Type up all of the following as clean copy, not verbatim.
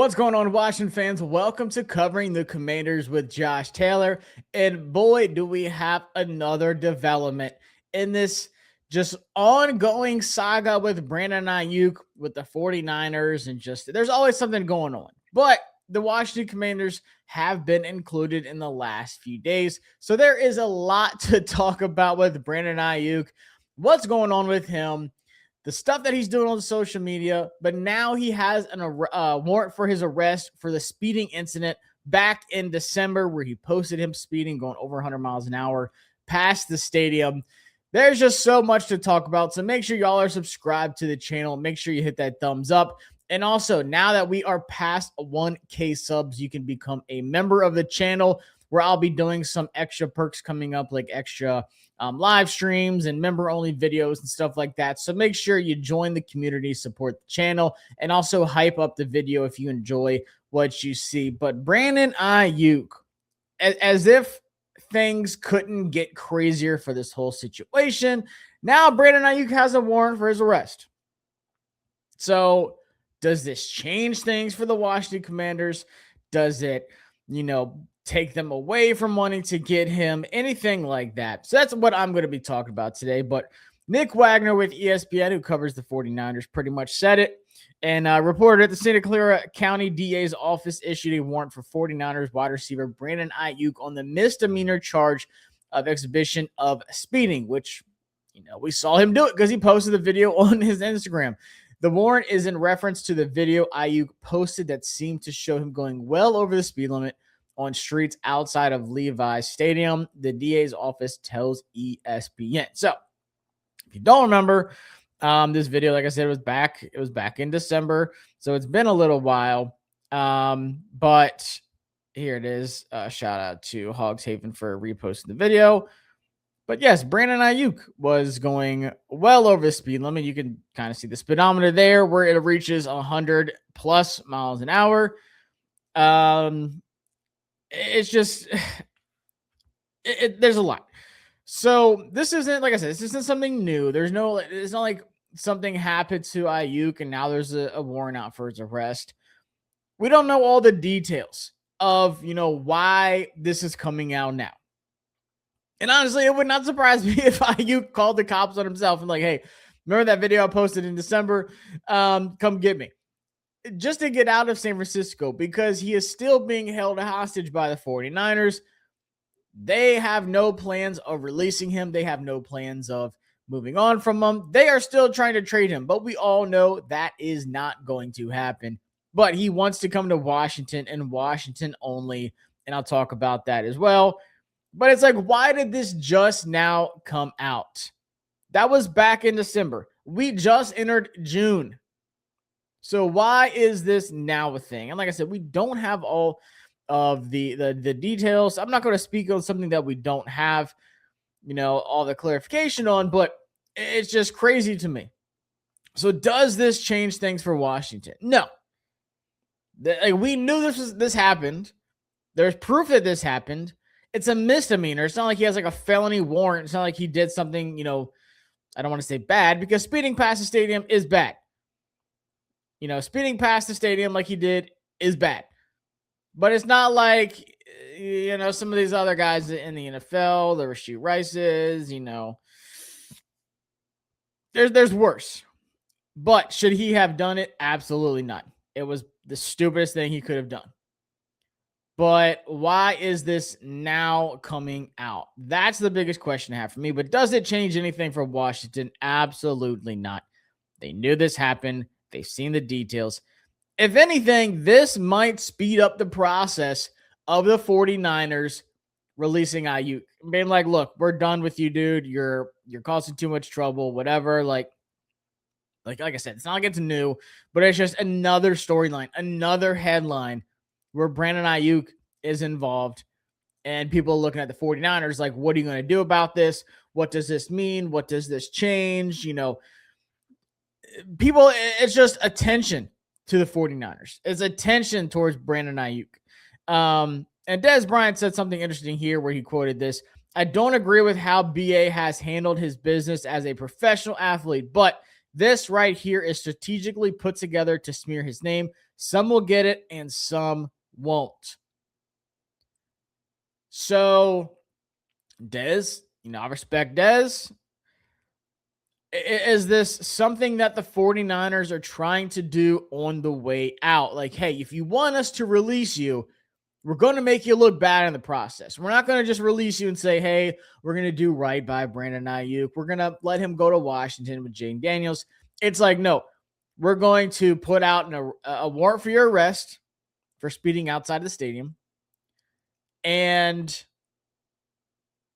What's going on, Washington fans? Welcome to Covering the Commanders with Josh Taylor. And boy, do we have another development in this just ongoing saga with Brandon Aiyuk with the 49ers. And just there's always something going on. But the Washington Commanders have been included in the last few days. So there is a lot to talk about with Brandon Aiyuk. What's going on with him? The stuff that he's doing on social media, but now he has an warrant for his arrest for the speeding incident back in December where he posted him speeding, going over 100 miles an hour past the stadium. There's just so much to talk about, so make sure y'all are subscribed to the channel. Make sure you hit that thumbs up. And also, now that we are past 1K subs, you can become a member of the channel where I'll be doing some extra perks coming up, like extra live streams and member-only videos and stuff like that. So make sure you join the community, support the channel, and also hype up the video if you enjoy what you see. But Brandon Aiyuk, as if things couldn't get crazier for this whole situation, now Brandon Aiyuk has a warrant for his arrest. So does this change things for the Washington Commanders? Does it, take them away from wanting to get him, anything like that? So that's what I'm going to be talking about today. But Nick Wagner with ESPN, who covers the 49ers, pretty much said it and reported that the Santa Clara County DA's office issued a warrant for 49ers wide receiver Brandon Aiyuk on the misdemeanor charge of exhibition of speeding, which, we saw him do it because he posted the video on his Instagram. The warrant is in reference to the video Aiyuk posted that seemed to show him going well over the speed limit on streets outside of Levi's Stadium, the DA's office tells ESPN. So, if you don't remember, this video, like I said, it was back in December, so it's been a little while. But here it is. Shout out to Hogs Haven for reposting the video. But yes, Brandon Aiyuk was going well over the speed limit. You can kind of see the speedometer there where it reaches 100 plus miles an hour. It's just, there's a lot. So this isn't, like I said, this isn't something new. It's not like something happened to Aiyuk and now there's a warrant out for his arrest. We don't know all the details of, why this is coming out now. And honestly, it would not surprise me if Aiyuk called the cops on himself and like, hey, remember that video I posted in December? Come get me. Just to get out of San Francisco, because he is still being held hostage by the 49ers. They have no plans of releasing him. They have no plans of moving on from him. They are still trying to trade him, but we all know that is not going to happen. But he wants to come to Washington and Washington only, and I'll talk about that as well. But it's like, why did this just now come out? That was back in December. We just entered June. So why is this now a thing? And like I said, we don't have all of the details. I'm not going to speak on something that we don't have, all the clarification on, but it's just crazy to me. So does this change things for Washington? No. We knew this happened. There's proof that this happened. It's a misdemeanor. It's not like he has like a felony warrant. It's not like he did something, I don't want to say bad, because speeding past the stadium is bad. Speeding past the stadium like he did is bad. But it's not like, some of these other guys in the NFL, the Rashee Rices, there's worse. But should he have done it? Absolutely not. It was the stupidest thing he could have done. But why is this now coming out? That's the biggest question I have for me. But does it change anything for Washington? Absolutely not. They knew this happened. They've seen the details. If anything, this might speed up the process of the 49ers releasing Aiyuk. Being like, look, we're done with you, dude. You're causing too much trouble, whatever. Like I said, it's not like it's new, but it's just another storyline, another headline where Brandon Aiyuk is involved and people are looking at the 49ers like, what are you going to do about this? What does this mean? What does this change? People, it's just attention to the 49ers. It's attention towards Brandon Aiyuk. And Dez Bryant said something interesting here where he quoted this. I don't agree with how BA has handled his business as a professional athlete, but This right here is strategically put together to smear his name. Some will get it and some won't. So, Dez, I respect Dez. Is this something that the 49ers are trying to do on the way out? Like, hey, if you want us to release you, we're going to make you look bad in the process. We're not going to just release you and say, hey, we're going to do right by Brandon Aiyuk. We're going to let him go to Washington with Jayden Daniels. It's like, no, we're going to put out a warrant for your arrest for speeding outside the stadium. And,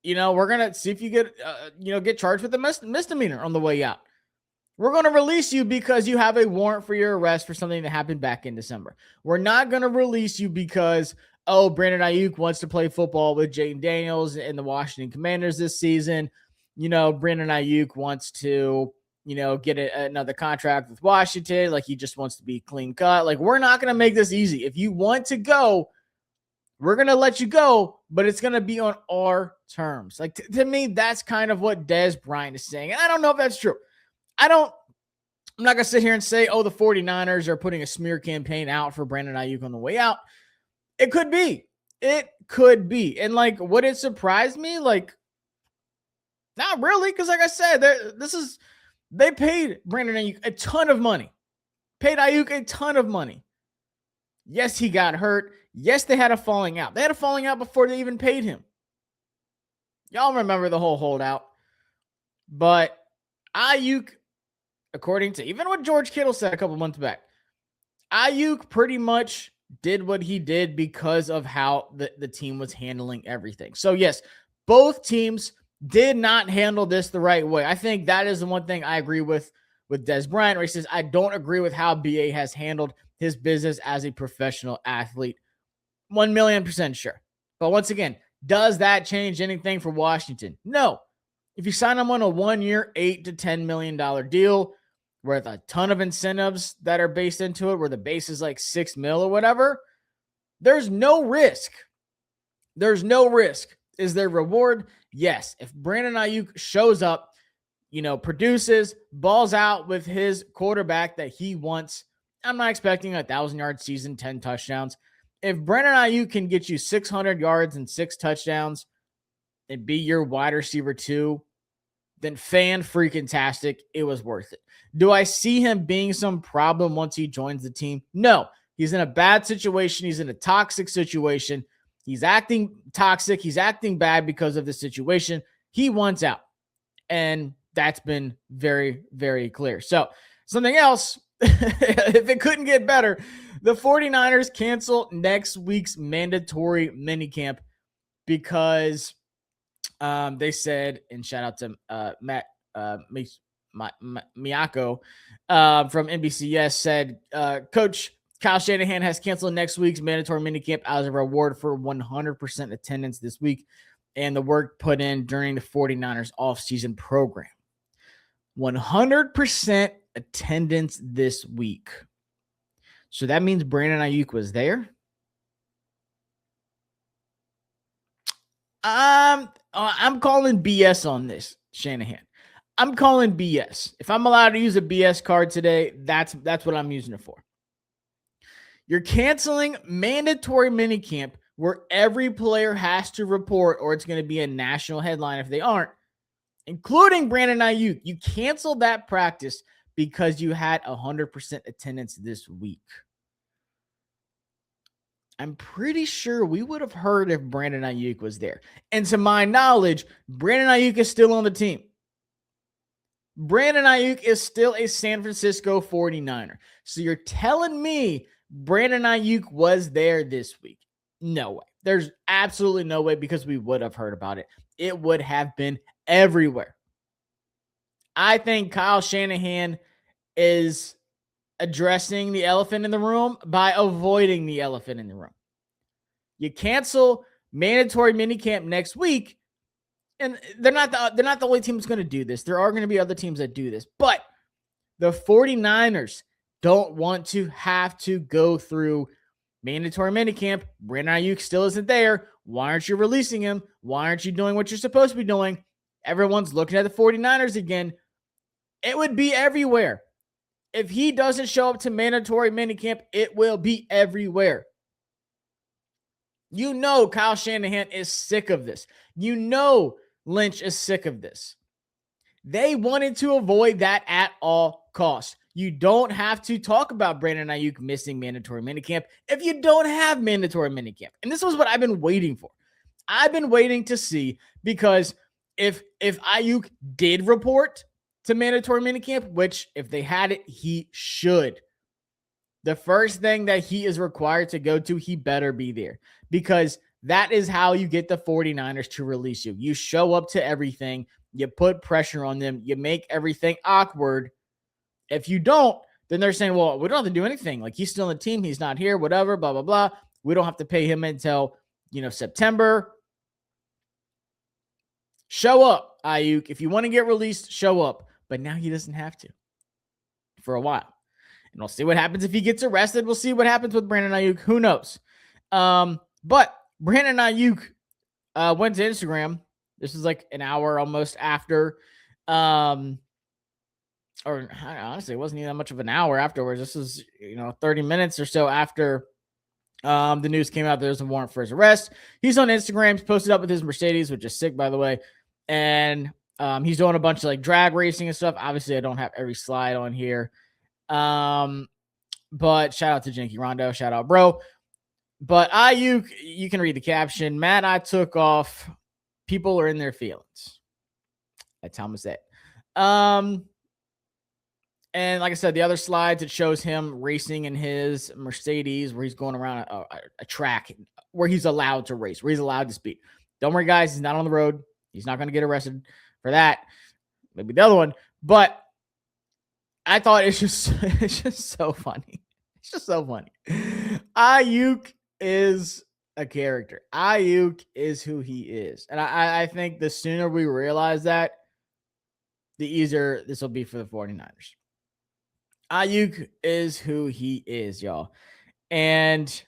we're going to see if you get charged with a misdemeanor on the way out. We're going to release you because you have a warrant for your arrest for something that happened back in December. We're not going to release you because, Brandon Aiyuk wants to play football with Jayden Daniels and the Washington Commanders this season. Brandon Aiyuk wants to, get another contract with Washington. Like, he just wants to be clean cut. Like, we're not going to make this easy. If you want to go, we're going to let you go, but it's going to be on our terms. Like, to me, that's kind of what Dez Bryant is saying. And I don't know if that's true. I'm not going to sit here and say, the 49ers are putting a smear campaign out for Brandon Aiyuk on the way out. It could be. It could be. And, would it surprise me? Not really, because like I said, they paid Brandon Aiyuk a ton of money. Paid Aiyuk a ton of money. Yes, he got hurt. Yes, they had a falling out. They had a falling out before they even paid him. Y'all remember the whole holdout. But Aiyuk, according to even what George Kittle said a couple months back, Aiyuk pretty much did what he did because of how the team was handling everything. So, yes, both teams did not handle this the right way. I think that is the one thing I agree with Dez Bryant, where he says, I don't agree with how BA has handled his business as a professional athlete. 1,000,000% sure. But once again, does that change anything for Washington? No. If you sign them on a 1-year, $8 to $10 million deal with a ton of incentives that are based into it, where the base is like $6 million or whatever, there's no risk. There's no risk. Is there reward? Yes. If Brandon Aiyuk shows up, produces, balls out with his quarterback that he wants, I'm not expecting a 1,000-yard season, 10 touchdowns. If Brandon Aiyuk can get you 600 yards and 6 touchdowns and be your wide receiver 2, then fan-freaking-tastic, it was worth it. Do I see him being some problem once he joins the team? No. He's in a bad situation. He's in a toxic situation. He's acting toxic. He's acting bad because of the situation. He wants out. And that's been very, very clear. So, something else, if it couldn't get better, the 49ers cancel next week's mandatory minicamp because they said, and shout out to Matt Miyako from NBCS said, Coach Kyle Shanahan has canceled next week's mandatory minicamp as a reward for 100% attendance this week and the work put in during the 49ers offseason program. 100% attendance this week. So that means Brandon Aiyuk was there. I'm calling BS on this, Shanahan. I'm calling BS. If I'm allowed to use a BS card today, that's what I'm using it for. You're canceling mandatory minicamp where every player has to report, or it's going to be a national headline if they aren't, including Brandon Aiyuk. You canceled that practice because you had 100% attendance this week. I'm pretty sure we would have heard if Brandon Aiyuk was there. And to my knowledge, Brandon Aiyuk is still on the team. Brandon Aiyuk is still a San Francisco 49er. So you're telling me Brandon Aiyuk was there this week? No way. There's absolutely no way, because we would have heard about it. It would have been everywhere. I think Kyle Shanahan is addressing the elephant in the room by avoiding the elephant in the room. You cancel mandatory minicamp next week, and they're not the only team that's going to do this. There are going to be other teams that do this, but the 49ers don't want to have to go through mandatory minicamp. Brandon Aiyuk still isn't there. Why aren't you releasing him? Why aren't you doing what you're supposed to be doing? Everyone's looking at the 49ers again. It would be everywhere. If he doesn't show up to mandatory minicamp, it will be everywhere. You know Kyle Shanahan is sick of this. You know Lynch is sick of this. They wanted to avoid that at all costs. You don't have to talk about Brandon Aiyuk missing mandatory minicamp if you don't have mandatory minicamp. And this was what I've been waiting for. I've been waiting to see, because if Aiyuk did report to mandatory minicamp, which if they had it, he should. The first thing that he is required to go to, he better be there, because that is how you get the 49ers to release you. You show up to everything. You put pressure on them. You make everything awkward. If you don't, then they're saying, well, we don't have to do anything. Like, he's still on the team. He's not here, whatever, blah, blah, blah. We don't have to pay him until, September. Show up, Aiyuk. If you want to get released, show up. But now he doesn't have to for a while. And we'll see what happens if he gets arrested. We'll see what happens with Brandon Aiyuk. Who knows? But Brandon Aiyuk went to Instagram. This is like an hour almost after, or honestly, it wasn't even that much of an hour afterwards. This is, 30 minutes or so after the news came out. There's a warrant for his arrest. He's on Instagram. He's posted up with his Mercedes, which is sick, by the way. And he's doing a bunch of like drag racing and stuff. Obviously, I don't have every slide on here. But shout out to Janky Rondo. Shout out, bro. But Aiyuk, you can read the caption. Matt, I took off. People are in their feelings. That's how I'm say it. And like I said, the other slides, it shows him racing in his Mercedes, where he's going around a track where he's allowed to race, where he's allowed to speed. Don't worry, guys. He's not on the road. He's not going to get arrested for that. Maybe the other one. But I thought it's just so funny. It's just so funny. Aiyuk is a character. Aiyuk is who he is. And I think the sooner we realize that, the easier this will be for the 49ers. Aiyuk is who he is, y'all. And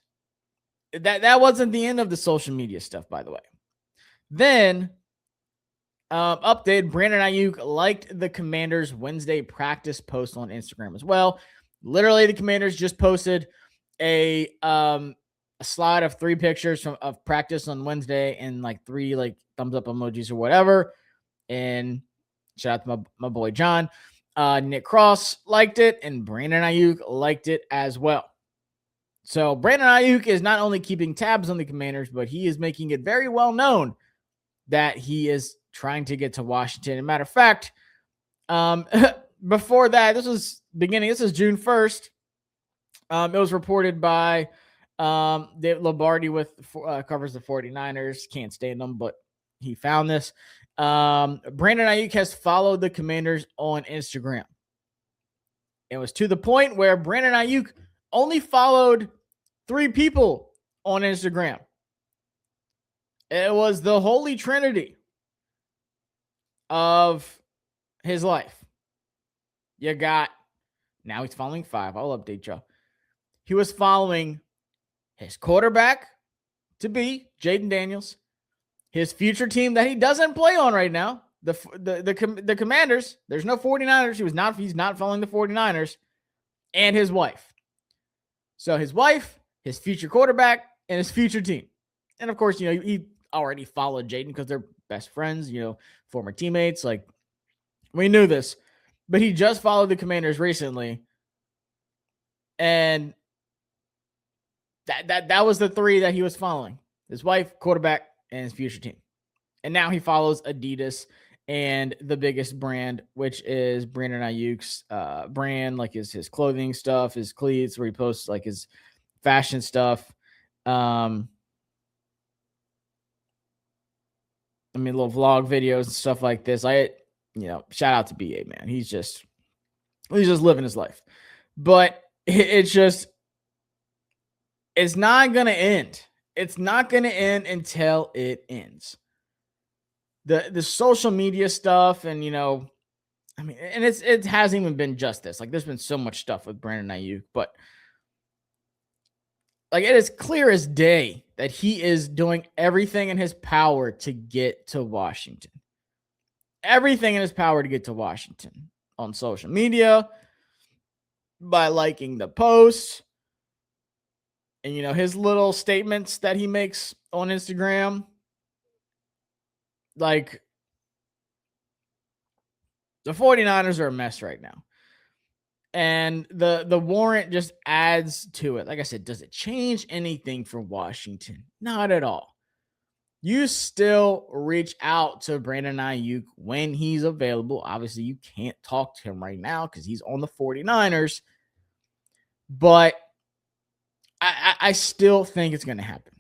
that wasn't the end of the social media stuff, by the way. Then, update, Brandon Aiyuk liked the Commanders' Wednesday practice post on Instagram as well. Literally, the Commanders just posted a slide of 3 pictures of practice on Wednesday and like 3 like thumbs up emojis or whatever. And shout out to my boy John. Nick Cross liked it, and Brandon Aiyuk liked it as well. So Brandon Aiyuk is not only keeping tabs on the Commanders, but he is making it very well known that he is trying to get to Washington. As a matter of fact, before that, this is June 1st. It was reported by Dave Lombardi covers the 49ers. Can't stand them, but he found this. Brandon Aiyuk has followed the Commanders on Instagram. It was to the point where Brandon Aiyuk only followed 3 people on Instagram. It was the holy trinity of his life. Now he's following 5. I'll update y'all. He was following his quarterback to be Jayden Daniels, his future team that he doesn't play on right now, the Commanders. There's no 49ers. He's not following the 49ers, and his wife. So his wife, his future quarterback, and his future team. And of course, he already followed Jayden because they're best friends, former teammates. Like, we knew this, but he just followed the Commanders recently. And that was the 3 that he was following: his wife, quarterback, and his future team. And now he follows Adidas and the biggest brand, which is Brandon Aiyuk's brand, like his clothing stuff, his cleats, where he posts like his fashion stuff. Little vlog videos and stuff like this. Shout out to BA, man. He's just living his life. But it's not going to end. It's not going to end until it ends. The social media stuff, and it hasn't even been just this. Like, there's been so much stuff with Brandon Aiyuk, but like, it is clear as day that he is doing everything in his power to get to Washington. Everything in his power to get to Washington. on social media, by liking the posts, and, his little statements that he makes on Instagram. Like, the 49ers are a mess right now. And the warrant just adds to it. Like I said, does it change anything for Washington? Not at all. You still reach out to Brandon Aiyuk when he's available. Obviously, you can't talk to him right now because he's on the 49ers. But I still think it's going to happen.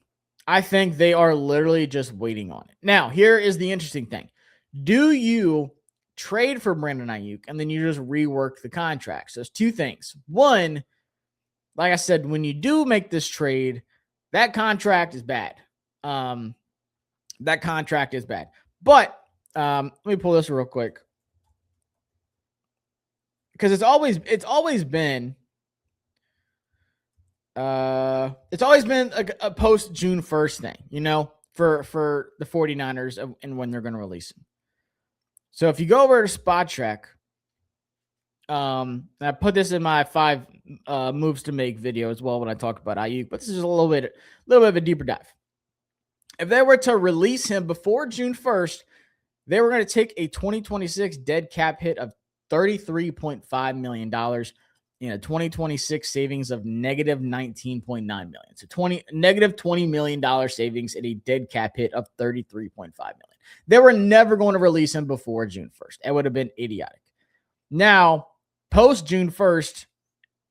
I think they are literally just waiting on it. Now, here is the interesting thing. Do you trade for Brandon Aiyuk and then you just rework the contract? So there's two things. One, like I said, when you do make this trade, that contract is bad. That contract is bad. But let me pull this real quick, because it's always been a post June 1st thing, for the 49ers and when they're going to release him. So if you go over to Spot Track, and I put this in my 5 moves to make video as well when I talk about Aiyuk, but this is a little bit of a deeper dive. If they were to release him before June 1st, they were going to take a 2026 dead cap hit of $33.5 million in a 2026 savings of negative $19.9 million. So negative $20 million savings in a dead cap hit of $33.5 million. They were never going to release him before June 1st. It would have been idiotic. Now, post June 1st,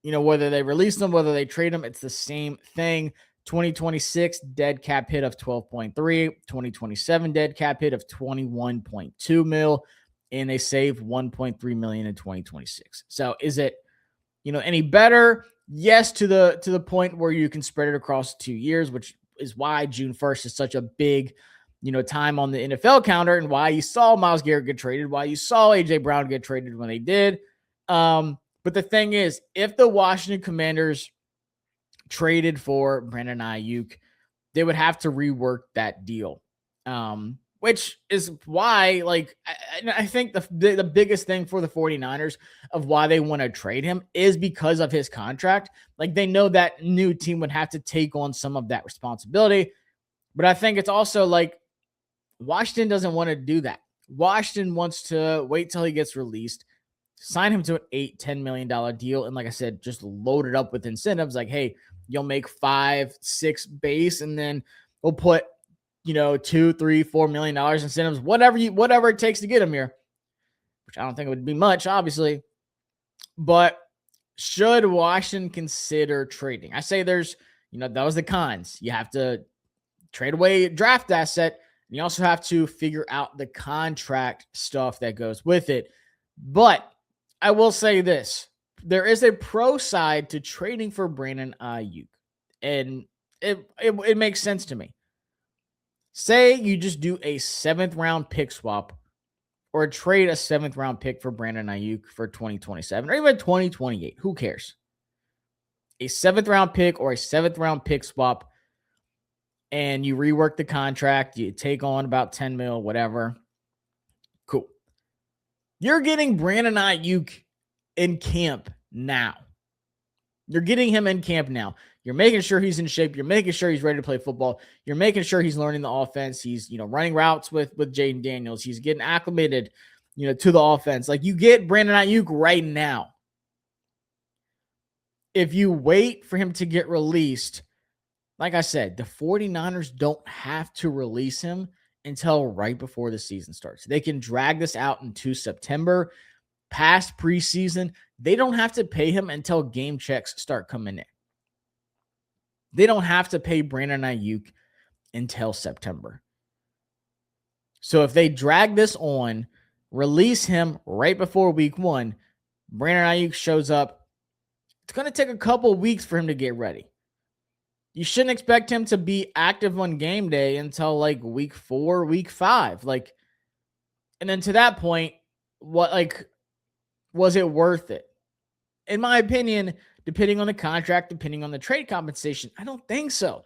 whether they release them, whether they trade them, it's the same thing. 2026 dead cap hit of 12.3, 2027 dead cap hit of 21.2 mil, and they save 1.3 million in 2026. So is it, any better? Yes, to the point where you can spread it across 2 years, which is why June 1st is such a big, time on the NFL counter, and why you saw Myles Garrett get traded, why you saw AJ Brown get traded when they did. But the thing is, if the Washington Commanders traded for Brandon Aiyuk, they would have to rework that deal, which is why, I think the biggest thing for the 49ers of why they want to trade him is because of his contract. Like, they know that new team would have to take on some of that responsibility. But I think it's also like Washington doesn't want to do that. Washington wants to wait till he gets released, sign him to an $8-10 million deal. And like I said, just load it up with incentives. Like, hey, you'll make 5-6 base, and then we'll put, $2, $3, $4 million incentives, whatever it takes to get him here, which I don't think it would be much, obviously. But should Washington consider trading? I say there's, that was the cons. You have to trade away draft asset, and you also have to figure out the contract stuff that goes with it. But I will say this. There is a pro side to trading for Brandon Aiyuk, and it makes sense to me. Say you just do a 7th round pick swap, or trade a 7th round pick for Brandon Aiyuk for 2027 or even 2028. Who cares? A 7th round pick or a 7th round pick swap, and you rework the contract. You take on about 10 mil, whatever. Cool. You're getting Brandon Aiyuk in camp now. You're getting him in camp now. You're making sure he's in shape. You're making sure he's ready to play football. You're making sure he's learning the offense. He's, running routes with Jayden Daniels. He's getting acclimated, to the offense. Like, you get Brandon Aiyuk right now. If you wait for him to get released, like I said, the 49ers don't have to release him until right before the season starts. They can drag this out into September, past preseason. They don't have to pay him until game checks start coming in. They don't have to pay Brandon Aiyuk until September. So if they drag this on, release him right before week 1, Brandon Aiyuk shows up, it's going to take a couple weeks for him to get ready. You shouldn't expect him to be active on game day until week 4, week 5. And then to that point, was it worth it? In my opinion, depending on the contract, depending on the trade compensation, I don't think so.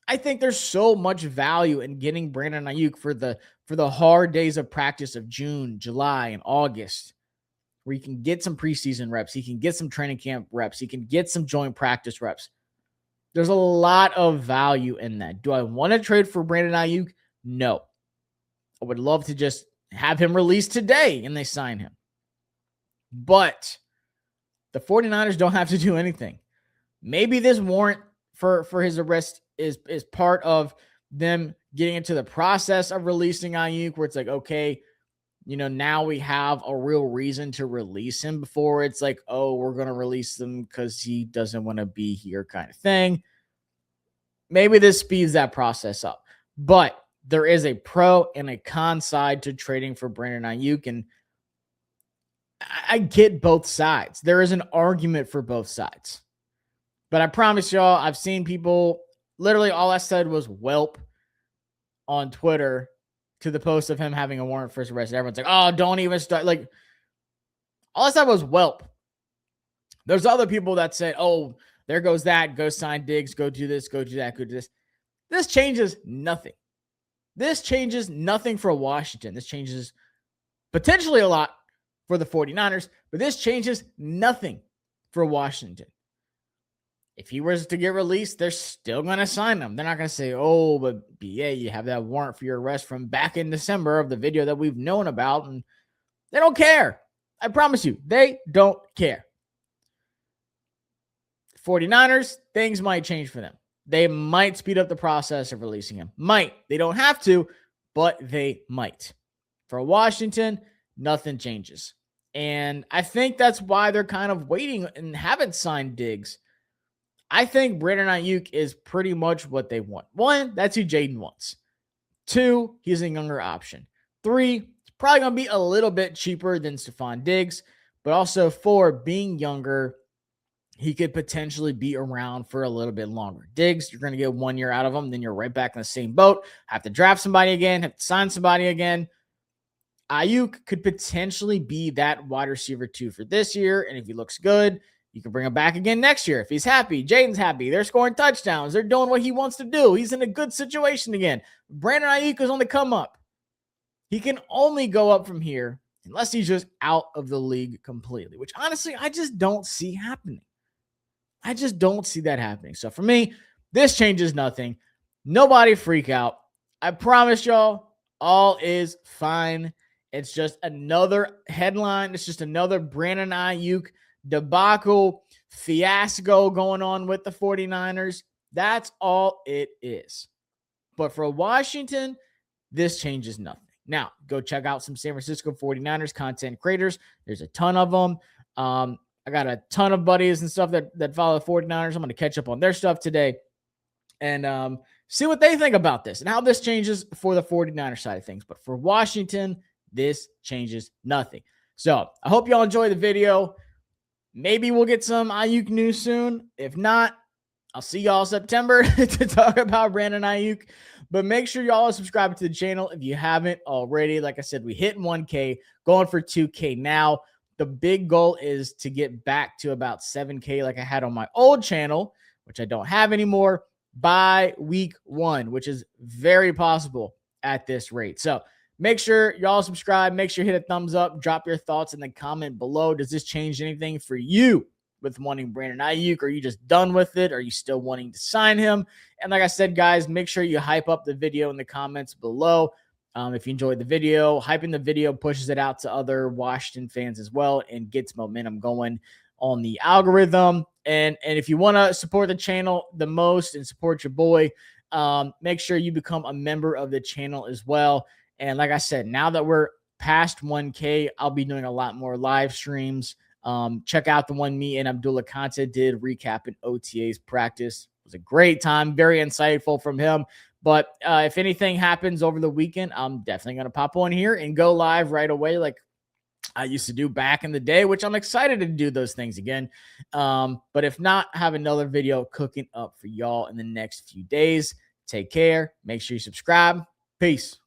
I think there's so much value in getting Brandon Aiyuk for the hard days of practice of June, July, and August, where he can get some preseason reps, he can get some training camp reps, he can get some joint practice reps. There's a lot of value in that. Do I want to trade for Brandon Aiyuk? No. I would love to just have him released today and they sign him. But the 49ers don't have to do anything. Maybe this warrant for his arrest is part of them getting into the process of releasing Aiyuk, where it's like, okay, now we have a real reason to release him before it's like, oh, we're going to release him because he doesn't want to be here kind of thing. Maybe this speeds that process up. But there is a pro and a con side to trading for Brandon Aiyuk, and I get both sides. There is an argument for both sides. But I promise y'all, I've seen people, literally all I said was whelp on Twitter to the post of him having a warrant for his arrest. Everyone's like, oh, don't even start. Like, all I said was whelp. There's other people that said, oh, there goes that. Go sign Diggs. Go do this. Go do that. Go do this. This changes nothing. This changes nothing for Washington. This changes potentially a lot for the 49ers, but this changes nothing for Washington. If he was to get released, they're still going to sign him. They're not going to say, oh, but BA, you have that warrant for your arrest from back in December of the video that we've known about. And they don't care. I promise you, they don't care. 49ers, things might change for them. They might speed up the process of releasing him. Might. They don't have to, but they might. For Washington, nothing changes. And I think that's why they're kind of waiting and haven't signed Diggs. I think Brandon Aiyuk is pretty much what they want. 1, that's who Jayden wants. 2, he's a younger option. 3, it's probably going to be a little bit cheaper than Stephon Diggs. But also 4, being younger, he could potentially be around for a little bit longer. Diggs, you're going to get 1 year out of him, then you're right back in the same boat. Have to draft somebody again, have to sign somebody again. Aiyuk could potentially be that wide receiver 2 for this year, and if he looks good, you can bring him back again next year. If he's happy, Jayden's happy, they're scoring touchdowns, they're doing what he wants to do, he's in a good situation again. Brandon Aiyuk is on the come up. He can only go up from here unless he's just out of the league completely, which honestly, I just don't see happening. I just don't see that happening. So for me, this changes nothing. Nobody freak out. I promise y'all, all is fine. It's just another headline. It's just another Brandon Aiyuk debacle, fiasco going on with the 49ers. That's all it is. But for Washington, this changes nothing. Now, go check out some San Francisco 49ers content creators. There's a ton of them. I got a ton of buddies and stuff that follow the 49ers. I'm going to catch up on their stuff today and see what they think about this and how this changes for the 49ers side of things. But for Washington, this changes nothing. So I hope y'all enjoy the video. Maybe we'll get some Aiyuk news soon. If not, I'll see y'all September to talk about Brandon Aiyuk. But make sure y'all are subscribed to the channel if you haven't already. Like I said, we hit 1K, going for 2K now. The big goal is to get back to about 7K like I had on my old channel, which I don't have anymore, by week 1, which is very possible at this rate. So make sure y'all subscribe. Make sure you hit a thumbs up. Drop your thoughts in the comment below. Does this change anything for you with wanting Brandon Aiyuk? Are you just done with it? Are you still wanting to sign him? And like I said, guys, make sure you hype up the video in the comments below. If you enjoyed the video, hyping the video pushes it out to other Washington fans as well and gets momentum going on the algorithm. And if you want to support the channel the most and support your boy, make sure you become a member of the channel as well. And like I said, now that we're past 1K, I'll be doing a lot more live streams. Check out the one me and Abdullah Kante did recapping OTA's practice. It was a great time, very insightful from him. But if anything happens over the weekend, I'm definitely going to pop on here and go live right away like I used to do back in the day, which I'm excited to do those things again. But if not, have another video cooking up for y'all in the next few days. Take care. Make sure you subscribe. Peace.